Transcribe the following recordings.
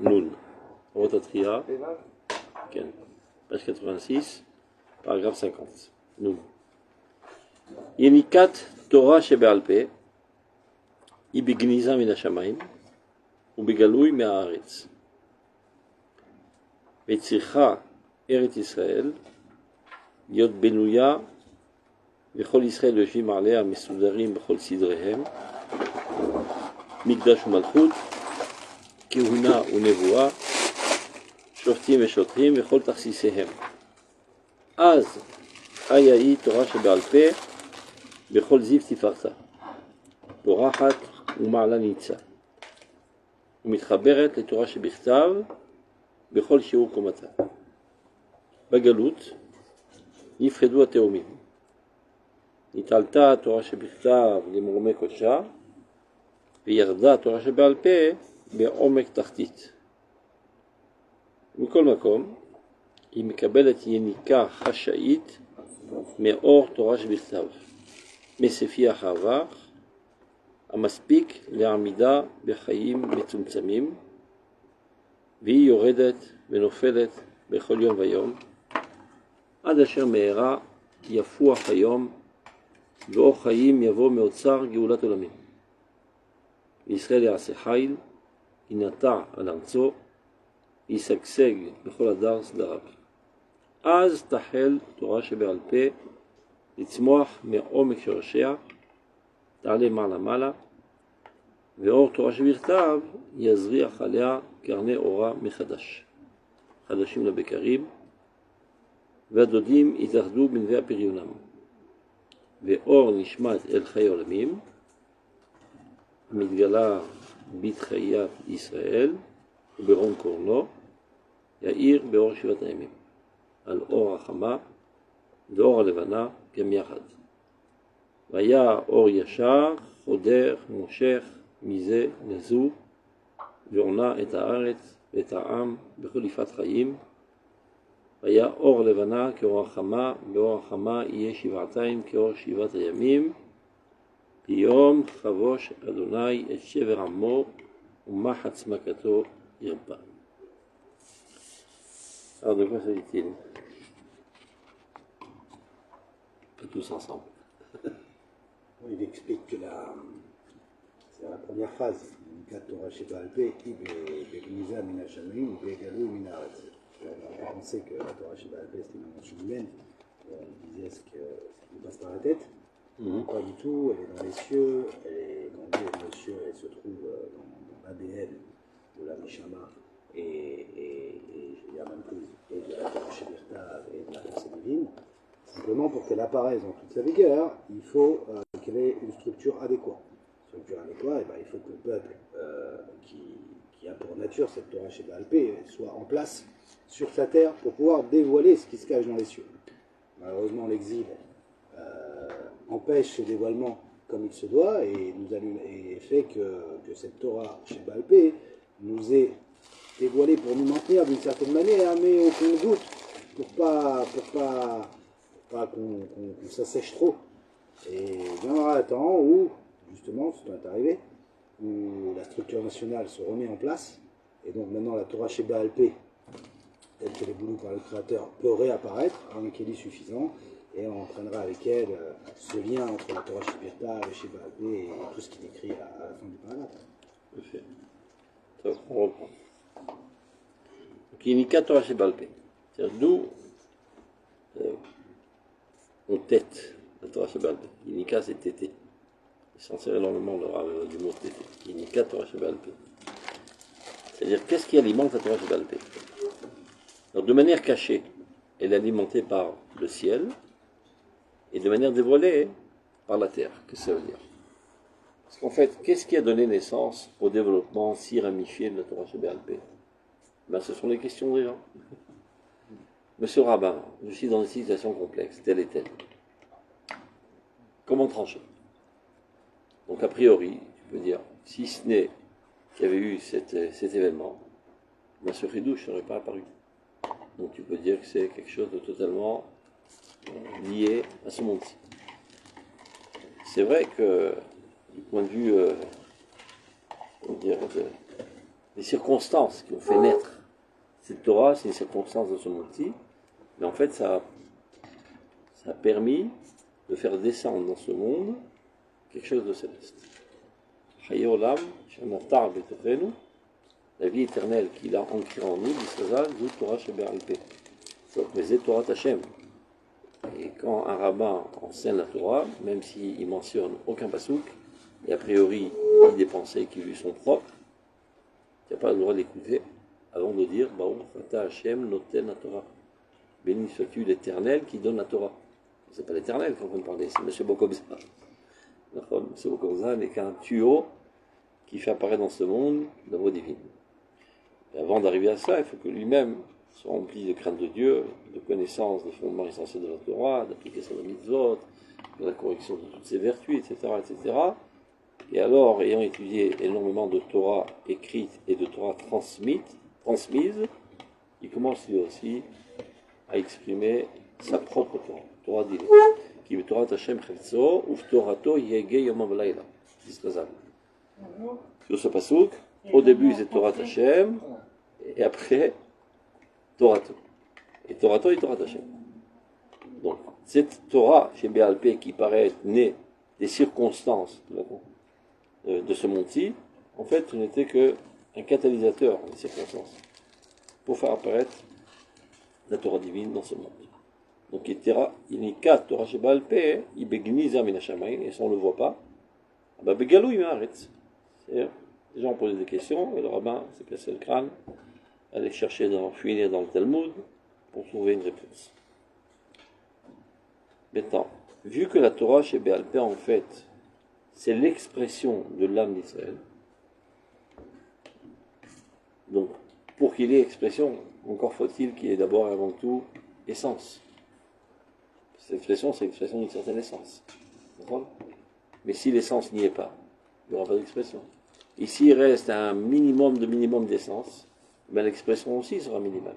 Noun. Rotatria. Page 86, paragraphe 50. Noun. Yenikat Torah shebe'alpe. Ibigniza min hashamayim. Ubigalui me'aaretz. וצריכה ארץ ישראל להיות בנויה וכל ישראל יושבים עליה מסודרים בכל סדריהם, מקדש ומלכות, כהונה ונבואה, שופטים ושוטרים וכל תכסיסיהם. אז חיה היא תורה שבעל פה בכל זיו תפארתה, פורחת ומעלה ניצה, ומתחברת לתורה שבכתב בכל שיעור קומתה. בגלות נפחדו התאומים. נתעלתה התורה שבכתב למרומי קודשה, וירדה התורה שבעל פה בעומק תחתית. מכל מקום, היא מקבלת יניקה חשאית מאור תורה שבכתב, מספיח האב"ח, המספיק לעמידה בחיים מצומצמים, והיא יורדת ונופלת בכל יום ויום, עד אשר מהרה יפוח היום, ואור חיים יבוא מאוצר גאולת עולמים. וישראל יעשה חיל, ינטע על ארצו, ישגשג בכל הדר סדריו. אז תחל תורה שבעל פה לצמוח מעומק שורשיה, תעלה מעלה מעלה, ואור תורה שבכתב יזריח עליה קרני אורה מחדש. חדשים לבקרים, והדודים יתאחדו בנבי הפריונם. ואור נשמת אל חיי עולמים, המתגלה בתחיית ישראל וברום קורנו, יאיר באור שבעת הימים, על אור החמה ואור הלבנה גם יחד. והיה אור ישר, חודר, מושך, מזה לזו, ועונה את הארץ ואת העם בכל יפת חיים. והיה אור לבנה כאור החמה, ואור החמה יהיה שבעתיים כאור שבעת הימים. ביום חבוש אדוני את שבר עמו, ומחץ מכתו ירפא. Alors de quoi s'agit-il? Tous ensemble. Il explique que c'est la première phase. Torah Sheba'al Peh, Begniza Min HaShamayim, Begalou Min Haaretz. On pensait que la Torah Sheba'al Peh c'était une invention humaine. On disait ce qui nous passe par la tête. Pas du tout, elle est dans les cieux. Quand elle est dans les cieux, elle se trouve dans l'ADN de la Neshama. Et il y a même plus de la Torah Sheba'al et de la pensée divine. Simplement, pour qu'elle apparaisse dans toute sa vigueur, il faut qu'elle ait une structure adéquate. Structure adéquate, il faut que le peuple qui a pour nature cette Torah Sheba'al Peh soit en place sur sa terre pour pouvoir dévoiler ce qui se cache dans les cieux. Malheureusement, l'exil empêche ce dévoilement comme il se doit et fait que cette Torah Sheba'al Peh nous est dévoilée pour nous maintenir d'une certaine manière, mais aucun doute pour pas qu'on s'assèche trop. Et viendra un temps où, justement, ce temps est arrivé, où la structure nationale se remet en place, et donc maintenant la Torah Sheba'al Peh, telle qu'elle est voulue par le Créateur, peut réapparaître à un kéli suffisant, et on entraînera avec elle ce lien entre la Torah Sheba'al Peh et tout ce qui est écrit à la fin du paragraphe. Parfait. Donc on reprend. Donc il n'y a qu'à Torah Sheba'al Peh. C'est-à-dire d'où on tête la Torah Sheba'al Peh. Yinika c'est tété. Il s'en sert énormément du mot tété. Yinika Torah Sheba'al Peh. C'est-à-dire qu'est-ce qui alimente la Torah Sheba'al Peh? Alors de manière cachée, elle est alimentée par le ciel et de manière dévoilée par la terre. Qu'est-ce que ça veut dire? Parce qu'en fait, qu'est-ce qui a donné naissance au développement si ramifié de la Torah Sheba'al Peh? Ce sont les questions des gens. Monsieur le rabbin, je suis dans une situation complexe, telle et telle. Comment trancher? Donc a priori, tu peux dire, si ce n'est qu'il y avait eu cet événement, ce ridouche n'aurait pas apparu. Donc tu peux dire que c'est quelque chose de totalement lié à ce monde-ci. C'est vrai que, du point de vue les circonstances qui ont fait naître cette Torah, c'est une circonstance de ce monde-ci, mais en fait ça a permis de faire descendre dans ce monde quelque chose de céleste. Chaye Olam, Shanatar Betochenu, la vie éternelle qu'il a ancrée en nous, Bisrazal, Zut Torah Shebe'al Peh. Mais c'est Torah Hashem. Et quand un rabbin enseigne la Torah, même s'il mentionne aucun pasouk, et a priori il dit des pensées qui lui sont propres, tu n'as pas le droit d'écouter avant de dire Baruch Ata Hashem Noten la Torah. Béni sois-tu l'Éternel qui donne la Torah. C'est pas l'Éternel qu'on veut parler, c'est M. Bokobza. M. Bokobza n'est qu'un tuyau qui fait apparaître dans ce monde la voix divine. Et avant d'arriver à ça, il faut que lui-même soit rempli de crainte de Dieu, de connaissance des fondements essentiels de la Torah, d'application de la mitzvot, de la correction de toutes ses vertus, etc., etc. Et alors, ayant étudié énormément de Torah écrite et de Torah transmise, il commence lui aussi à exprimer sa propre Torah, Torah divine, qui est Torah Hashem Chetzo, ou Torato Yege Yom V'Layla. Sur ce passouk, au début c'est Torah Hashem, et après Torato. Et Torato est Torah Hashem. Donc, cette Torah chez Be'al Peh qui paraît être née des circonstances de ce monde-ci, en fait, ce n'était qu'un catalyseur des circonstances pour faire apparaître la Torah divine dans ce monde. Donc, il n'y a quatre Torah chez Be'al Peh, il begniza min hashamayim, et ça on ne le voit pas. Bah, begalou il m'arrête. C'est-à-dire, les gens posaient des questions, et le rabbin s'est cassé le crâne, aller chercher fouiner dans le Talmud pour trouver une réponse. Maintenant, vu que la Torah chez Be'al Peh, en fait, c'est l'expression de l'âme d'Israël, donc, pour qu'il y ait expression, encore faut-il qu'il y ait d'abord et avant tout essence. Cette expression, c'est l'expression d'une certaine essence. D'accord ? Mais si l'essence n'y est pas, il n'y aura pas d'expression. Ici, il reste un minimum d'essence, mais l'expression aussi sera minimale.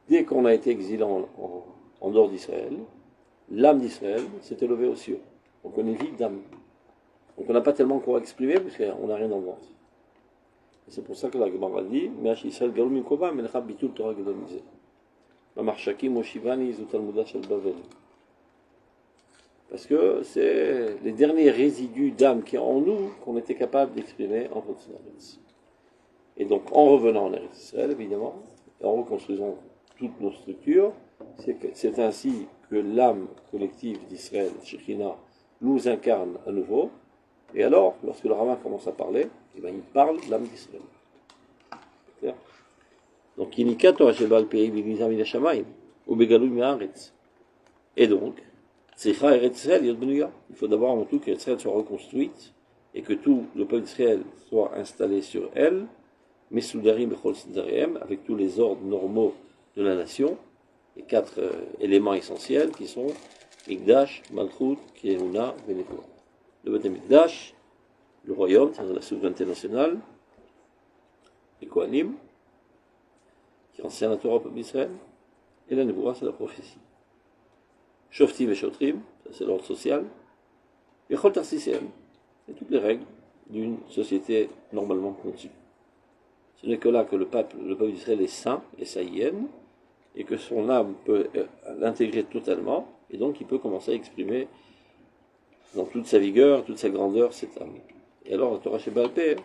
Dès qu'on a été exilé en dehors d'Israël, l'âme d'Israël s'est élevée aux cieux. Donc on est vide d'âme. Donc on n'a pas tellement encore exprimé, parce qu'on n'a rien dans le ventre. Et c'est pour ça que la Gemara dit Me'ach Yisrael galou min kova, melcha bitul Torah gadol mizeh. Mamarshaki moshivani zu talmuda shel Bavel. Parce que c'est les derniers résidus d'âme qui est en nous qu'on était capable d'exprimer en Eretz. Et donc en revenant en Eretz Israël, évidemment, et en reconstruisant toutes nos structures, c'est ainsi que l'âme collective d'Israël, Shekhinah, nous incarne à nouveau. Et alors, lorsque le rabbin commence à parler, eh bien, il parle de l'âme d'Israël. C'est clair ? Donc, Inika Torah shel Be'al Peh b'gniza min hashamayim ou begalui me'aretz. Et donc, Tzricha Eretz Israël yot benuya. Il faut d'abord avant tout qu'Eretz Israël soit reconstruite et que tout le peuple d'Israël soit installé sur elle, Mesoudarim bechol sedariem, avec tous les ordres normaux de la nation, les quatre éléments essentiels qui sont Mikdash, Malchut, Kehuna, Venevoa. Le Beth Mikdash, le royaume, c'est-à-dire la souveraineté nationale, les Kohanim, qui enseignent la Torah au peuple d'Israël, et la Nevoa, c'est la prophétie. Shoftim et Shotrim, ça c'est l'ordre social, et Chol Tarsisem, c'est toutes les règles d'une société normalement conçue. Ce n'est que là que le peuple d'Israël est saint et saïenne, et que son âme peut l'intégrer totalement, et donc il peut commencer à exprimer dans toute sa vigueur, toute sa grandeur, cette âme. Et alors la Torah chez Be'al Peh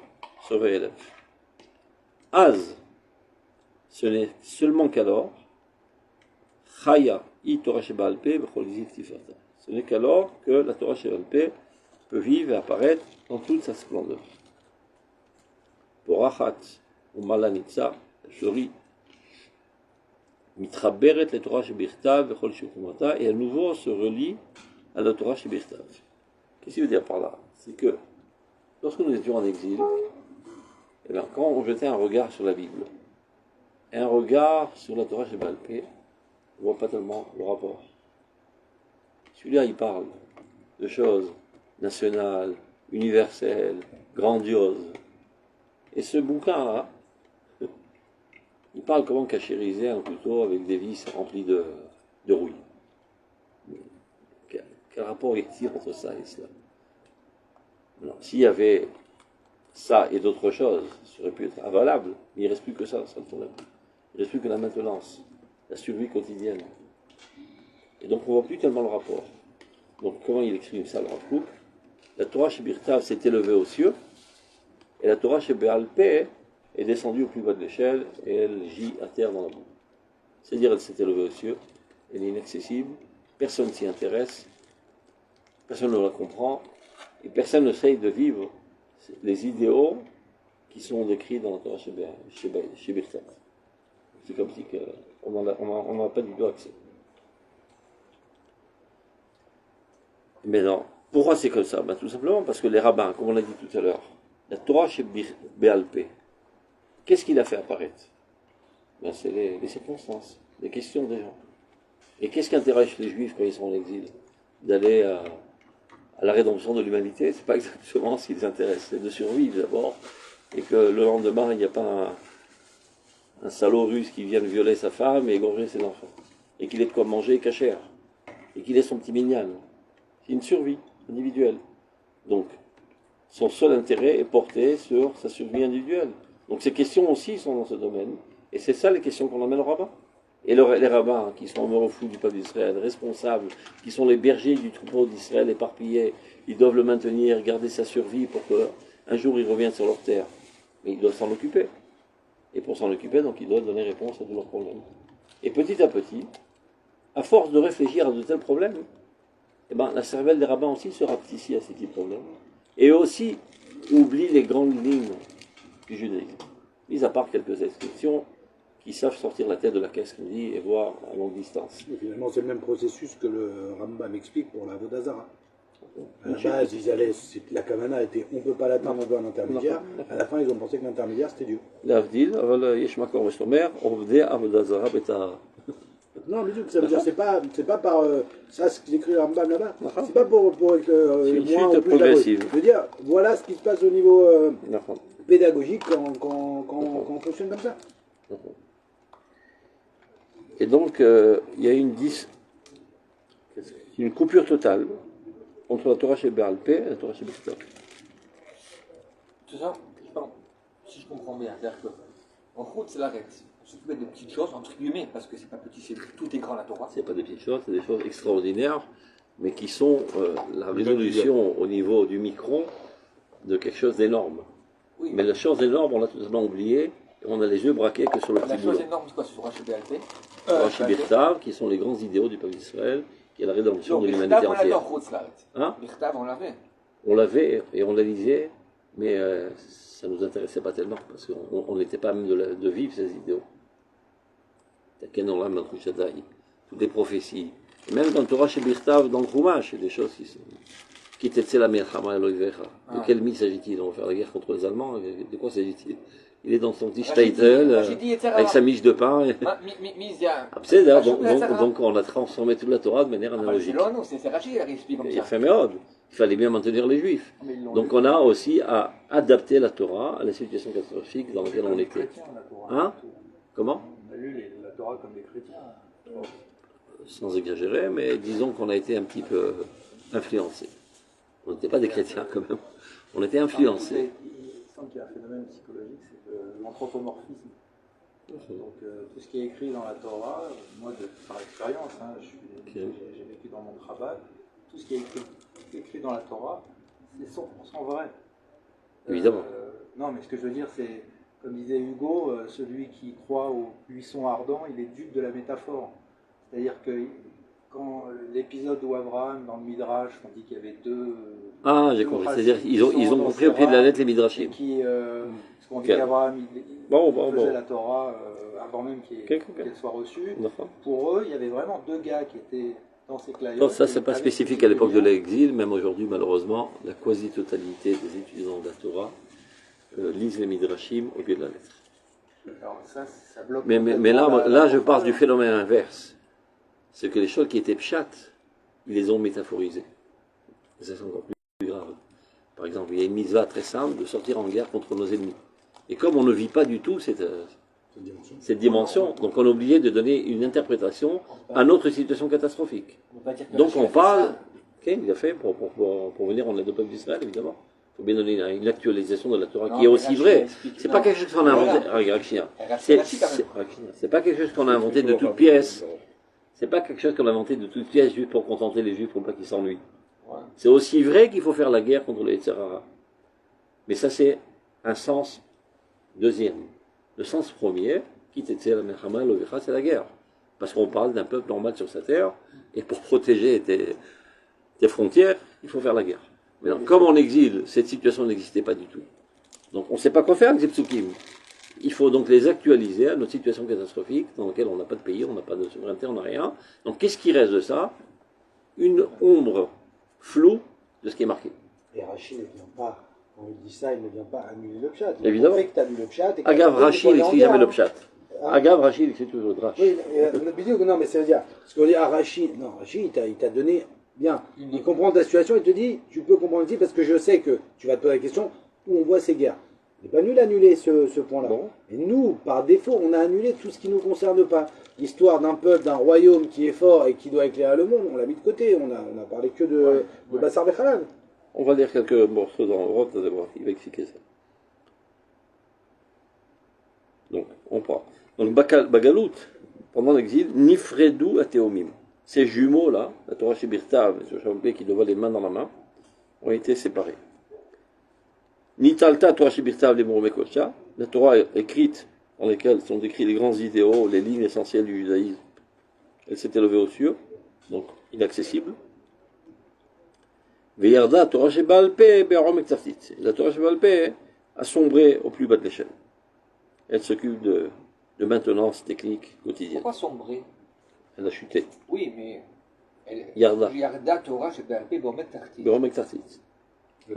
se réélève. Az, ce n'est seulement qu'alors, Chaya, I Torah chez Be'al Peh, b'chol ziv tiferta. Ce n'est qu'alors que la Torah chez Be'al Peh peut vivre et apparaître dans toute sa splendeur. Porachat, ou Malanitza, elle fleurit. Mitraberet la Torah chez Birtav, b'chol shukumata, et à nouveau se relie à la Torah chez Birtav. Qu'est-ce qu'il veut dire par là? C'est que lorsque nous étions en exil, eh bien, quand on jetait un regard sur la Bible et un regard sur la Torah chez Be'al Peh, on ne voit pas tellement le rapport. Celui-là, il parle de choses nationales, universelles, grandioses. Et ce bouquin-là, il parle comment cachériser un couteau avec des vis remplies de rouille. Quel rapport y a-t-il entre ça et cela? S'il y avait ça et d'autres choses, ça aurait pu être avalable, mais il ne reste plus que ça, c'est le problème. Il ne reste plus que la maintenance, la survie quotidienne. Et donc on ne voit plus tellement le rapport. Donc comment il exprime ça, le Rav Kook? La Torah chez Birtav s'est élevée aux cieux, et la Torah chez Béal Pé est descendue au plus bas de l'échelle, et elle gît à terre dans la boue. C'est-à-dire elle s'est élevée aux cieux, elle est inaccessible, personne ne s'y intéresse, personne ne la comprend, et personne n'essaye de vivre les idéaux qui sont décrits dans la Torah chez Birtav. C'est comme si on n'en a pas du tout accès. Mais non. Pourquoi c'est comme ça? Ben, tout simplement parce que les rabbins, comme on l'a dit tout à l'heure, la Torah chez Béalpé, qu'est-ce qu'il a fait apparaître? Ben, c'est les circonstances, les questions des gens. Et qu'est-ce qui intéresse les Juifs quand ils sont en exil? D'aller à la rédemption de l'humanité? C'est pas exactement ce qui les intéresse, c'est de survivre d'abord, et que le lendemain, il n'y a pas un salaud russe qui vient violer sa femme et égorger ses enfants, et qu'il ait de quoi manger cachère, et qu'il ait son petit minyan. C'est une survie individuelle. Donc, son seul intérêt est porté sur sa survie individuelle. Donc, ces questions aussi sont dans ce domaine. Et c'est ça les questions qu'on emmène aux rabbins. Et les rabbins, qui sont en fou du peuple d'Israël, responsables, qui sont les bergers du troupeau d'Israël éparpillé, ils doivent le maintenir, garder sa survie pour qu'un jour il revienne sur leur terre. Mais ils doivent s'en occuper. Et pour s'en occuper, donc, ils doivent donner réponse à tous leurs problèmes. Et petit à petit, à force de réfléchir à de tels problèmes, eh ben, la cervelle des rabbins aussi se rapetit à ces petits problèmes. Et aussi oublie les grandes lignes du judaïsme. Mis à part quelques exceptions qui savent sortir la tête de la caisse, comme dit, et voir à longue distance. Et finalement, c'est le même processus que le Rambam explique pour la Vodazara. À la base, ils allaient, la Kavana était on ne peut pas l'atteindre, on doit un intermédiaire. À la fin, ils ont pensé que l'intermédiaire c'était Dieu. L'Avdil, Yesh Makor Mesomer, Ovdei Avodazara Betahara. Non, mais ça veut dire c'est pas par ça ce qu'il écrit le Rambam là-bas. C'est pas pour être une moins suite ou plus progressive. Je veux dire, voilà ce qui se passe au niveau pédagogique quand on fonctionne comme ça. Et donc, il y a une coupure totale entre la Torah chez Béal Pé et la Torah chez Birtav. C'est ça? Pardon. Si je comprends bien, c'est-à-dire qu'en route, c'est l'arrêt. On s'occupait de petites choses, entre guillemets, parce que c'est pas petit, c'est tout est grand la Torah. C'est pas des petites choses, c'est des choses extraordinaires, mais qui sont la résolution au niveau du micron de quelque chose d'énorme. Oui. Mais la chose énorme, on l'a totalement oublié, et on a les yeux braqués que sur le petit La bout. chose énorme, c'est quoi? C'est Torah chez BLP. Torah chez Birtav, qui sont les grands idéaux du peuple d'Israël, qui est la rédemption de l'humanité on l'avait en entière. route, l'arrêt. Hein? Birtav, on l'avait. On l'avait et on la lisait, mais ça ne nous intéressait pas tellement, parce qu'on n'était pas même de vivre ces idéaux. Toutes les prophéties. Et même dans le Torah chez Birtav, dans le Chumash, il y a des choses qui étaient la Melchama Eloïvecha. De quel mythe s'agit-il? On va faire la guerre contre les Allemands. De quoi s'agit-il? Il est dans son petit shtetl, avec sa miche de pain. Donc on a transformé toute la Torah de manière analogique. C'est Rachid qui a expliqué comme ça. Il a fait méode. Il fallait bien maintenir les Juifs. Donc on a aussi à adapter la Torah à la situation catastrophique dans laquelle on était. Hein? Comment? On a lu la Torah comme les chrétiens. Sans exagérer, mais disons qu'on a été un petit peu influencés. On n'était pas des chrétiens quand même. On était influencés. Il semble qu'il y a un phénomène psychologique, c'est l'anthropomorphisme. Donc tout ce qui est écrit dans la Torah, moi par expérience, hein, j'ai vécu dans mon Chabad, tout ce qui est écrit dans la Torah, c'est 100% vrai. Évidemment. Non, mais ce que je veux dire, c'est, comme disait Hugo, celui qui croit au buisson ardent, il est dupe de la métaphore. C'est-à-dire que quand l'épisode où Abraham, dans le Midrash, on dit qu'il y avait deux... Ah, j'ai compris. C'est-à-dire qu'ils ont compris au pied de la lettre les Midrashim. Parce qu'on dit qu'Abraham, il faisait la Torah avant même qu'elle soit reçue. Pour eux, il y avait vraiment deux gars qui étaient dans ces clayons. Non, ça, c'est pas spécifique à l'époque de l'exil. Même aujourd'hui, malheureusement, la quasi-totalité des étudiants de la Torah lisent les Midrashim au pied de la lettre. Alors ça bloque. Mais là, je parle du phénomène inverse. C'est que les choses qui étaient pshat, ils les ont métaphorisées. Et ça, c'est encore plus grave. Par exemple, il y a une mitzvah très simple de sortir en guerre contre nos ennemis. Et comme on ne vit pas du tout cette dimension, donc on est obligé de donner une interprétation à notre situation catastrophique. Donc on parle, il a fait pour venir en aide au peuple d'Israël, évidemment. faut bien donner une actualisation de la Torah Non, qui est mais aussi Rachid vraie. explique- C'est non. pas quelque chose qu'on a Voilà. inventé. Regarde, Chien. Rachid, quand même. C'est pas quelque chose qu'on a inventé de toutes pièces. C'est pas quelque chose qu'on a inventé de toutes pièces juste pour contenter les Juifs pour pas qu'ils s'ennuient. Ouais. C'est aussi vrai qu'il faut faire la guerre contre les Yetzirah. Mais ça, c'est un sens deuxième. Le sens premier, quitte la Melchama, l'Ovecha, c'est la guerre. Parce qu'on parle d'un peuple normal sur sa terre, et pour protéger tes frontières, il faut faire la guerre. Mais donc, comme en exil, cette situation n'existait pas du tout. Donc, on ne sait pas quoi faire avec ces psukim. Il faut donc les actualiser à notre situation catastrophique, dans laquelle on n'a pas de pays, on n'a pas de souveraineté, on n'a rien. Donc, qu'est-ce qui reste de ça? Une ombre floue de ce qui est marqué. Et Rachid ne vient pas, quand il dit ça, il ne vient pas annuler le pshat. Évidemment. Il fait que tu as lu le pshat. Agav, Rachid n'explique jamais le pshat. Ah. Agav, Rachid explique toujours le drash. Oui, non, mais ça veut dire, parce qu'on dit à Rachid, non, Rachid, il t'a donné, bien, il comprend ta situation, il te dit, tu peux comprendre ici, parce que je sais que tu vas te poser la question, où on voit ces guerres. Il n'est pas nul d'annuler ce point-là. Bon. Et nous, par défaut, on a annulé tout ce qui ne nous concerne pas. L'histoire d'un peuple, d'un royaume qui est fort et qui doit éclairer le monde, on l'a mis de côté, on a parlé que de Bassar Bechalal. On va lire quelques morceaux dans Roth, d'abord, il va expliquer ça. Donc, on prend. Donc, Bagalout, pendant l'exil, Nifredou à Théomim. Ces jumeaux-là, la Torah Shebirtav et Shoshampé qui devaient les mains dans la main, ont été séparés. Nitalta Torah Shebirtav les Mourmekosha, la Torah écrite dans laquelle sont décrits les grands idéaux, les lignes essentielles du judaïsme. Elle s'est élevée aux cieux, donc inaccessible. Veyarda Torah Shebalpe Be'arom Ektartit. La Torah Shebalpe a sombré au plus bas de l'échelle. Elle s'occupe de maintenance technique quotidienne. Pourquoi sombrer? Elle a chuté. Oui, mais. Yarda. Yarda Torah, je vais appeler Bomet Tarti. Be'arom Ektartit.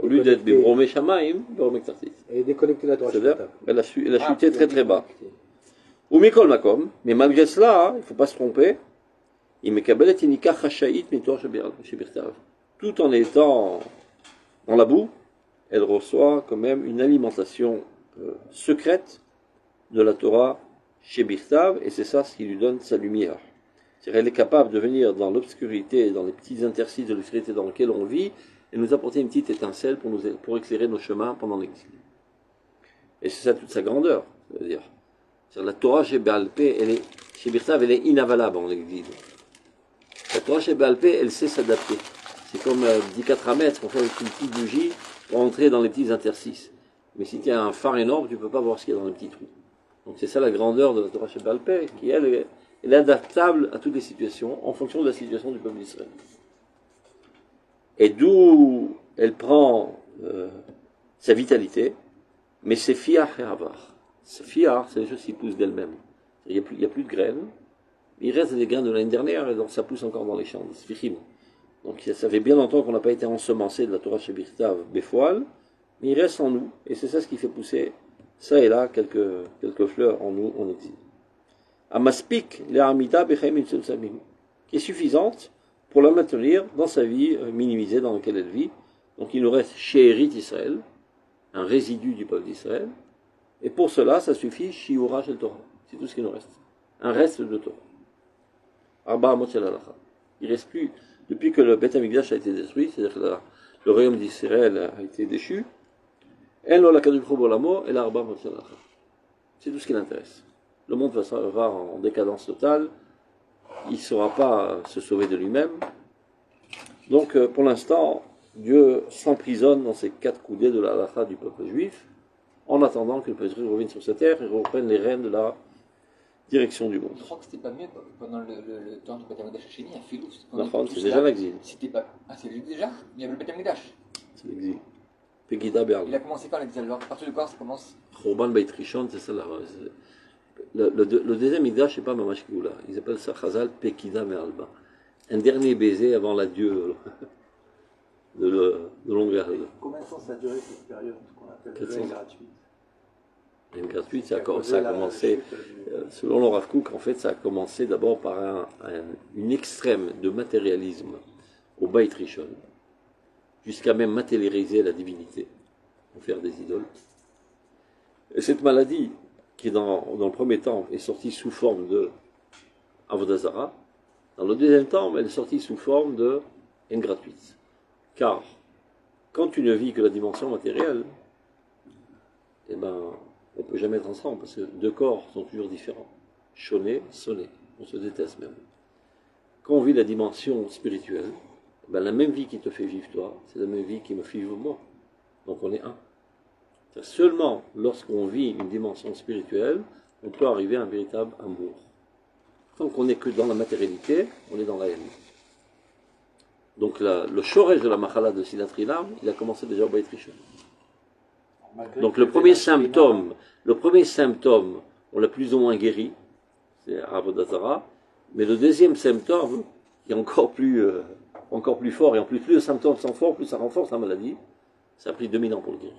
Au lieu d'être Be'arom Shamaim, Be'arom Ektartit. Elle est déconnectée de la Torah. C'est-à-dire, elle a chuté très très bas. Ou Mikol Makom, mais malgré cela, il ne faut pas se tromper, il mekabel et inika chashaït mitor shebirtav. Tout en étant dans la boue, elle reçoit quand même une alimentation secrète de la Torah shebirtav, et c'est ça ce qui lui donne sa lumière. C'est-à-dire, elle est capable de venir dans l'obscurité, dans les petits interstices de l'obscurité dans lesquels on vit, et nous apporter une petite étincelle pour éclairer nos chemins pendant l'exil. Et c'est ça toute sa grandeur, c'est-à-dire. La Torah chez Béalpé, chez Birtav, elle est inavalable en exil. La Torah chez Béalpé, elle sait s'adapter. C'est comme 10-4 mètres qu'on fait avec une petite bougie pour entrer dans les petits interstices. Mais si tu as un phare énorme, tu ne peux pas voir ce qu'il y a dans les petits trous. Donc c'est ça la grandeur de la Torah chez Béalpé, qui elle est adaptable à toutes les situations, en fonction de la situation du peuple d'Israël. Et d'où elle prend sa vitalité, mais c'est fiach et avar. C'est fiard, c'est des choses qui poussent d'elles-mêmes. Il n'y a plus de graines. Il reste des graines de l'année dernière, et donc ça pousse encore dans les champs. Donc ça fait bien longtemps qu'on n'a pas été ensemencé de la Torah Shebirtav Befoal, mais il reste en nous, et c'est ça ce qui fait pousser, ça et là, quelques fleurs en nous, en exil. Amaspik, l'Aramida Bechaim Samim, qui est suffisante pour la maintenir dans sa vie minimisée dans laquelle elle vit. Donc il nous reste She'erit Israël, un résidu du peuple d'Israël. Et pour cela, ça suffit, Shiura Shel Torah. C'est tout ce qui nous reste. Un reste de Torah. Arba Amot Shel Halacha. Il ne reste plus, depuis que le Beth Amikdash a été détruit, c'est-à-dire que le royaume d'Israël a été déchu, El Ola Kadul Chobolamo et l'Arba Amot Shel Halacha. C'est tout ce qui l'intéresse. Le monde va en décadence totale. Il ne saura pas se sauver de lui-même. Donc, pour l'instant, Dieu s'emprisonne dans ces 4 coudées de la halacha du peuple juif, en attendant que le peuple juif revienne sur sa terre et reprenne les rênes de la direction du monde. Je crois que c'était pas mieux pendant le temps du Beth Amikdash Hasheni, à Philou. C'est déjà l'exil. C'était pas. Ah, c'est l'exil déjà? Il y avait le Beth Amikdash. C'est l'exil. Pegida Berl. Il a commencé quand l'exil? Alors, à partir de quand ça commence? Chorban Beit Rishon, c'est ça là. Le deuxième Mikdash, c'est pas Mamash Kioula. Ils appellent ça Chazal Pekida Meralba. Un dernier baiser avant l'adieu de longue période. Combien de temps ça a duré cette période qu'on appelle la gratuite? Une gratuite, ça a commencé, selon le Rav Kook, en fait, ça a commencé d'abord par une extrême de matérialisme au Beit Rishon, jusqu'à même matérialiser la divinité, en faire des idoles. Et cette maladie, qui dans le premier temps est sortie sous forme de Avodah Zarah, dans le deuxième temps, elle est sortie sous forme de haine gratuite. Car, quand tu ne vis que la dimension matérielle, eh ben, on ne peut jamais être ensemble, parce que deux corps sont toujours différents. Choné, sonné, on se déteste même. Quand on vit la dimension spirituelle, eh ben, la même vie qui te fait vivre toi, c'est la même vie qui me fait vivre moi. Donc on est un. Seulement lorsqu'on vit une dimension spirituelle, on peut arriver à un véritable amour. Tant qu'on n'est que dans la matérialité, on est dans la haine. Donc le shoresh de la machala de Sinat Rinam, il a commencé déjà au Beit Rishon. Donc le premier symptôme, on l'a plus ou moins guéri, c'est Avodat Zarah, mais le deuxième symptôme, qui est encore plus fort, et en plus les symptômes sont forts, plus ça renforce la maladie, ça a pris 2000 ans pour le guérir.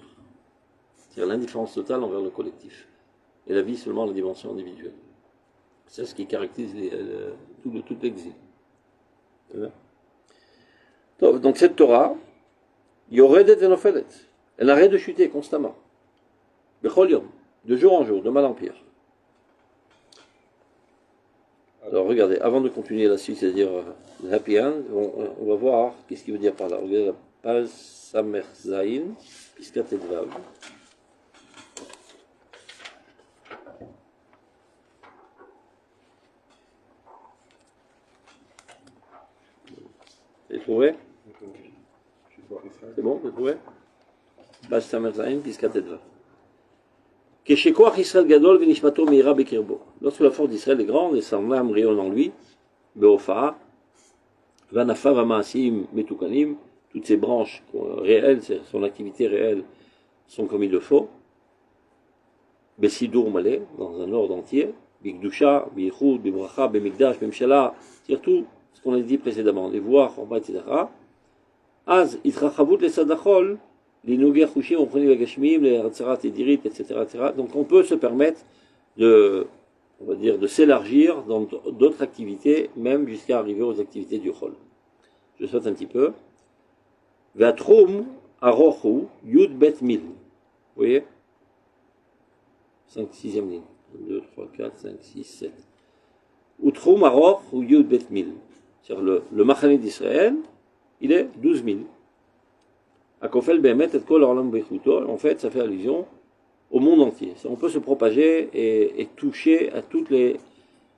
C'est-à-dire l'indifférence totale envers le collectif. Et la vie seulement la dimension individuelle. C'est ce qui caractérise tout l'exil. Donc cette Torah, Yoredet Venofelet, elle arrête de chuter constamment. Bechol Yom, de jour en jour, de mal en pire. Alors regardez, avant de continuer la suite, c'est-à-dire le Happy End, on va voir qu'est-ce qu'il veut dire par là. Regardez la page Samer Zain, Piskat et Dvav. Vous trouvez? C'est bon, vous trouvez? Page Samer Zain, Piskat et Dvav. Lorsque la force d'Israël est grande et son âme rayonne en lui, Beofa, Vanafa Vamaasim Metukanim, toutes ses branches réelles, son activité réelle, sont comme il le faut. Besidur Malé, dans un ordre entier, Bigdusha, Bichud, Bibracha, Bemikdash, Bemshala, c'est tout ce qu'on a dit précédemment, les voir en bas, etc. Az, Itrachavut les Sadachol, les Noguer Chushim, on prenait les Gashmim, les Hatzarat et Dirit, etc., etc. Donc on peut se permettre de s'élargir dans d'autres activités, même jusqu'à arriver aux activités du Chol. Je saute un petit peu. Vatrum Arochu Yud Bet Mil. Vous voyez 5, 6e ligne. 2, 3, 4, 5, 6, 7. Utrum Arochu Yud Bet Mil. C'est-à-dire le Machane d'Israël, il est 12 000. En fait, ça fait allusion au monde entier. On peut se propager et toucher à toutes les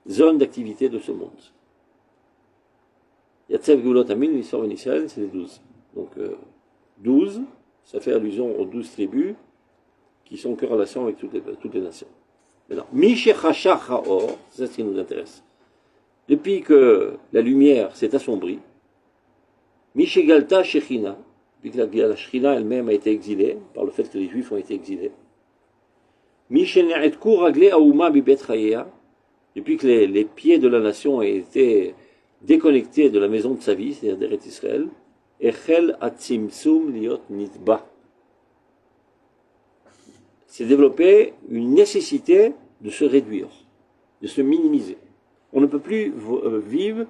zones d'activité de ce monde. Yatsev Gulot Amin, l'histoire en Israël, c'est les 12. Donc 12, ça fait allusion aux 12 tribus qui sont en corrélation avec toutes les nations. Maintenant, Mishechachach Haor, c'est ce qui nous intéresse. Depuis que la lumière s'est assombrie, Mishegalta Shechina, depuis que la Shrina elle-même a été exilée, par le fait que les Juifs ont été exilés. Depuis que les pieds de la nation ont été déconnectés de la maison de sa vie, c'est-à-dire d'Eretz Israël, Echel Atzimtsum Liot Nitba. C'est développé une nécessité de se réduire, de se minimiser. On ne peut plus vivre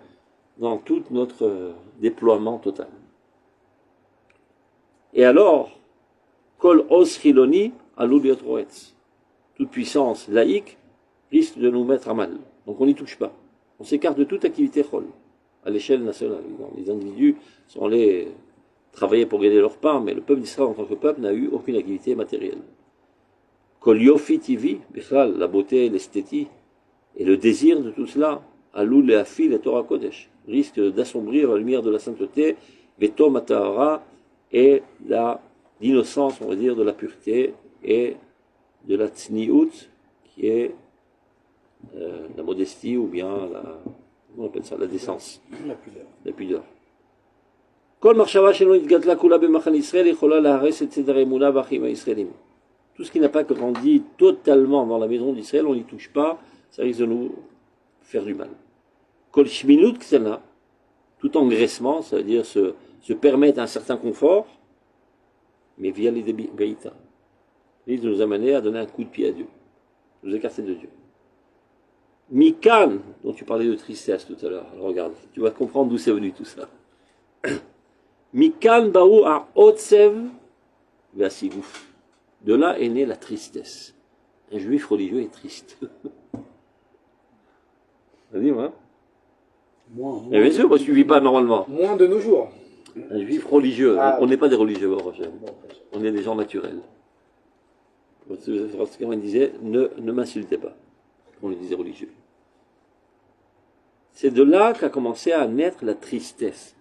dans tout notre déploiement total. Et alors, Kol Os Chiloni Alou Liot Roetz. Toute puissance laïque risque de nous mettre à mal. Donc on n'y touche pas. On s'écarte de toute activité chol, à l'échelle nationale. Les individus sont allés travailler pour gagner leur pain, mais le peuple d'Israël en tant que peuple n'a eu aucune activité matérielle. Kol Yofi Tivi, la beauté, l'esthétie, et le désir de tout cela, Alou Leafi le Torah Kodesh, risque d'assombrir la lumière de la sainteté, Vetom Atahara, et l'innocence, on va dire, de la pureté et de la tsniout, qui est la modestie ou bien on appelle ça la décence, la pudeur. Tout ce qui n'a pas grandi totalement dans la maison d'Israël, on n'y touche pas, ça risque de nous faire du mal. Tout engraissement, ça veut dire se permettre un certain confort, mais via les Beïta. Il nous amener à donner un coup de pied à Dieu, nous écarter de Dieu. Mikan, dont tu parlais de tristesse tout à l'heure, alors regarde, tu vas comprendre d'où c'est venu tout ça. Mikan Baou a Otsev Vasigouf. De là est née la tristesse. Un juif religieux est triste. Vas-y, moi. Moins, Mais bien sûr, moi je ne vis pas normalement. Moins de nos jours. Un juif religieux. Ah. On n'est pas des religieux, Baruch Hashem. On est des gens naturels. Quand il disait, ne m'insultez pas. On lui disait religieux. C'est de là qu'a commencé à naître la tristesse.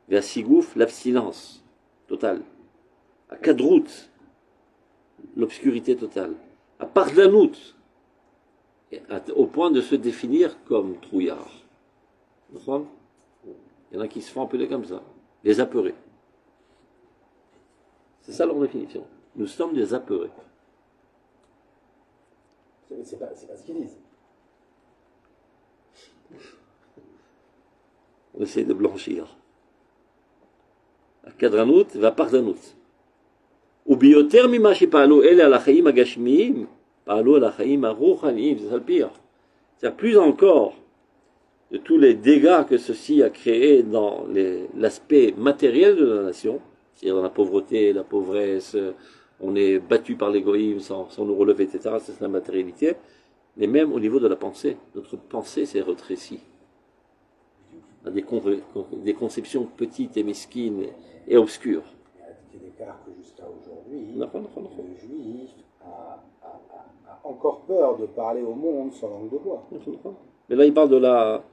Vers Sigouf, l'abstinence totale. À Kadrout, l'obscurité totale. À Pardanout, au point de se définir comme trouillard. Vous comprenez? Il y en a qui se font appeler comme ça, les apeurés. C'est ça leur définition. Nous sommes des apeurés. C'est pas ce qu'ils disent. On essaie de blanchir. Kadranout va Pardanout. Ou bioter mimashi pa'alu ele al achaim agashmiim, pa'alu al achaim aruchanim, c'est ça le pire. C'est-à-dire plus encore de tous les dégâts que ceci a créé dans l'aspect matériel de la nation, c'est-à-dire dans la pauvreté, la pauvresse, on est battu par l'égoïsme sans nous relever, etc. C'est la matérialité, mais même au niveau de la pensée. Notre pensée s'est rétrécie à des conceptions petites et mesquines et obscures. Il y a d'écart que jusqu'à aujourd'hui, Non. le juif a encore peur de parler au monde sans langue de bois. Mais là, il parle de la